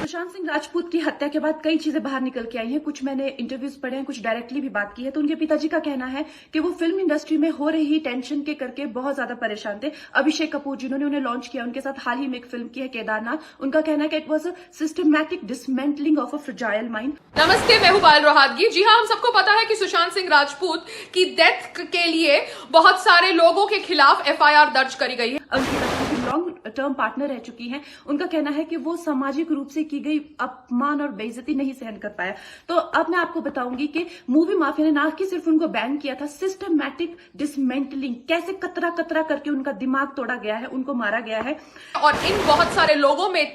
सुशांत सिंह राजपूत की हत्या के बाद कई चीजें बाहर निकल के आई हैं। कुछ मैंने इंटरव्यूज पढ़े हैं, कुछ डायरेक्टली भी बात की है। तो उनके पिताजी का कहना है कि वो फिल्म इंडस्ट्री में हो रही टेंशन के करके बहुत ज्यादा परेशान थे। अभिषेक कपूर जिन्होंने उन्हें लॉन्च किया, उनके साथ हाल ही में एक फिल्म की है केदारनाथ। उनका कहना है कि it was a systematic dismantling of a fragile mind. नमस्ते, मैं हूं पायल रोहातगी। जी हां, हम सबको पता है कि सुशांत सिंह राजपूत की डेथ के लिए बहुत सारे लोगों के खिलाफ एफआईआर दर्ज करी गई है। उनकी लॉन्ग टर्म पार्टनर रह चुकी हैं। उनका कहना है कि वो सामाजिक रूप से की गई अपमान और बेइज्जती नहीं सहन कर पाया। तो अब मैं आपको बताऊंगी कि मूवी माफिया ने ना कि सिर्फ उनको बैन किया था, सिस्टमैटिक डिसमेंटलिंग, कैसे कतरा कतरा करके उनका दिमाग तोड़ा गया है, उनको मारा गया है। और इन बहुत सारे लोगों में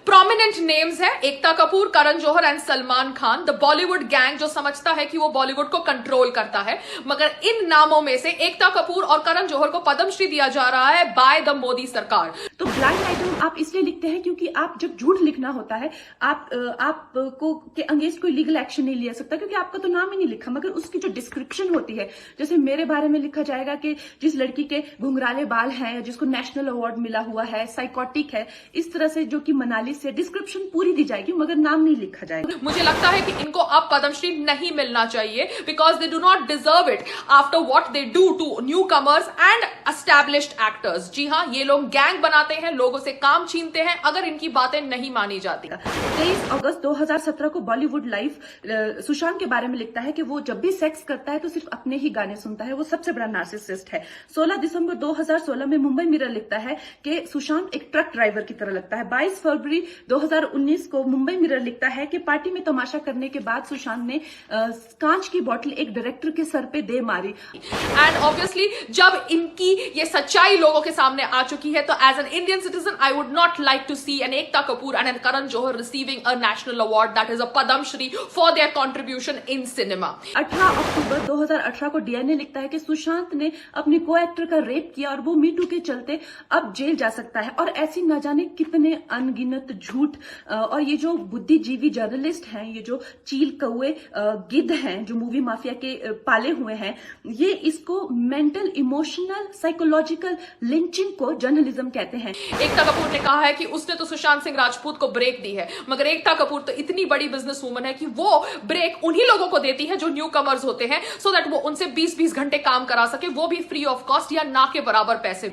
प्रोमिनेंट नेम्स है Ekta Kapoor, Karan Johar and Salman Khan, the Bollywood gang, जो समझता है कि वो बॉलीवुड को कंट्रोल करता है। मगर इन नामों में से एकता कपूर और करण जौहर को पद्मश्री दिया जा रहा है बाय द मोदी सरकार। तो ब्लाइंड आइटम आप इसलिए लिखते हैं क्योंकि आप जब झूठ लिखना होता है, आपको के अगेंस्ट कोई लीगल एक्शन नहीं लिया सकता क्योंकि आपका तो नाम ही नहीं लिखा। मगर उसकी जो डिस्क्रिप्शन होती है, जैसे मेरे बारे में लिखा जाएगा कि जिस लड़की के घुंघराले बाल हैं, जिसको नेशनल अवार्ड मिला हुआ है, साइकोटिक है, इस तरह से जो कि मनाली से डिस्क्रिप्शन पूरी दी जाएगी मगर नाम नहीं लिखा जाएगा। मुझे लगता है कि इनको अब पद्मश्री नहीं मिलना चाहिए because they do not deserve it after what they do to newcomers and established actors. जी हाँ, ये लोग गैंग बनाते हैं, लोगों से काम छीनते हैं अगर इनकी बातें नहीं मानी जाती। 23 अगस्त 2017 को बॉलीवुड लाइव सुशांत के बारे में लिखता है कि वो जब भी सेक्स करता है तो सिर्फ अपने ही गाने सुनता है, वो सबसे बड़ा नार्सिसिस्ट है। 16 दिसंबर 2016 में मुंबई मिरर लिखता है कि सुशांत एक ट्रक ड्राइवर की तरह लगता है। 22 फरवरी 2019 को मुंबई मिरर लिखता है कि पार्टी में तमाशा करने के बाद सुशांत ने कांच की बोतल एक डायरेक्टर के सर पे दे मारी। एंड ऑब्वियसली जब इनकी ये सच्चाई लोगों के सामने आ चुकी है तो as an Indian citizen, I would not like to see an Ekta Kapoor and an Karan Johar receiving a national award, that is a Padam Shri, for their contribution in cinema. 18 अक्टूबर 2018 को DNA लिखता है कि सुशांत ने अपनी को actor का rape किया और वो मीटू के चलते अब जेल जा सकता है। और ऐसी न जाने कितने अनगिनत झूठ। और ये जो बुद्धिजीवी जर्नलिस्ट हैं, ये जो चील कौए गिद्ध हैं जो मूवी माफिया के पाले हुए हैं, ये इसको मेंटल, इमोशनल, साइकोलॉजिकल लिंचिंग को जर्नलिज्म कहते हैं। एकता कपूर ने कहा है कि उसने तो सुशांत सिंह राजपूत को ब्रेक दी है, मगर एकता कपूर तो इतनी बड़ी बिजनेस वूमन है कि वो ब्रेक उन्हीं लोगों को देती है जो न्यू कमर्स होते हैं, सो दैट वो उनसे 20-20 घंटे काम करा सके, वो भी फ्री ऑफ कॉस्ट या ना के बराबर पैसे।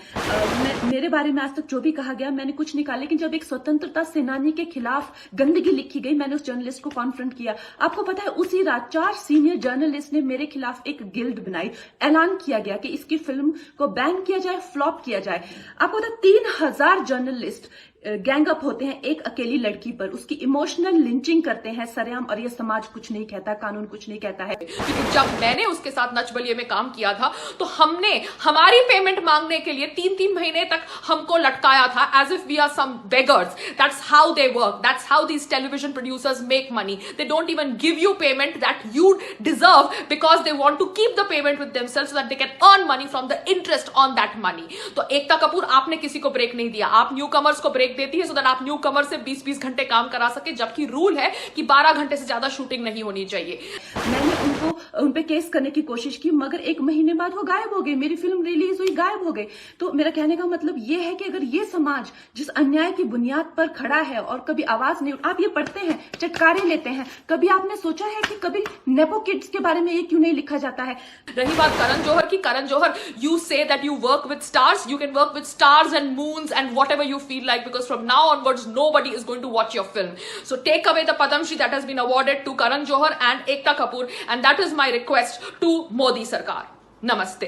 मेरे बारे में आज तक जो भी कहा गया मैंने कुछ नहीं कहा, लेकिन जब एक स्वतंत्रता सेनानी के खिलाफ गंदगी लिखी गई, मैंने उस जर्नलिस्ट को कॉन्फ्रंट किया। आपको पता है उसी रात 4 सीनियर जर्नलिस्ट ने मेरे खिलाफ एक गिल्ड बनाई। ऐलान किया गया कि इसकी फिल्म को बैन किया जाए, फ्लॉप किया जाए। आपको पता 3000 जर्नलिस्ट गैंग अप होते हैं एक अकेली लड़की पर, उसकी इमोशनल लिंचिंग करते हैं सरेआम, और ये समाज कुछ नहीं कहता, कानून कुछ नहीं कहता है। क्योंकि जब मैंने उसके साथ नच बलिए में काम किया था तो हमने हमारी पेमेंट मांगने के लिए 3-3 महीने तक हमको लटकाया था, as if we are some beggars. That's how they work, that's how these television producers make money. They don't even give you payment that you deserve because they want to keep the payment with themselves so that they can earn money from the interest on that money. तो एकता कपूर, आपने किसी को break नहीं दिया, आप new commerce को break देती है सो दैट आप न्यू कमर से 20-20 घंटे काम करा सके, जबकि रूल है कि 12 घंटे से ज्यादा शूटिंग नहीं होनी चाहिए। मैंने उन पे केस करने की कोशिश की, मगर 1 महीने बाद वो गायब हो गए। मेरी फिल्म रिलीज हुई, गायब हो गए। तो मेरा कहने का मतलब ये है कि अगर ये समाज जिस अन्याय की बुनियाद पर खड़ा है और कभी आवाज नहीं, आप ये पढ़ते हैं, चटकारे लेते हैं, कभी आपने सोचा है कि कभी नेपो किड्स के बारे में ये क्यों नहीं लिखा जाता है? रही बात करण जौहर की, Karan Johar, you say that you work with stars, you can work with stars and moons and whatever you feel like, because from now onwards nobody is going to watch your film. So take away the Padam Shri that has been awarded to Karan Johar and Ekta Kapoor, and that is my request to Modi Sarkar. Namaste.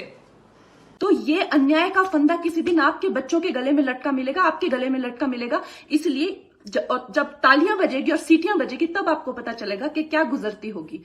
तो ये अन्याय का फंदा किसी दिन आपके बच्चों के गले में लटका मिलेगा, आपके गले में लटका मिलेगा। इसलिए जब तालियां बजेगी और सीटियां बजेगी तब आपको पता चलेगा कि क्या गुजरती होगी।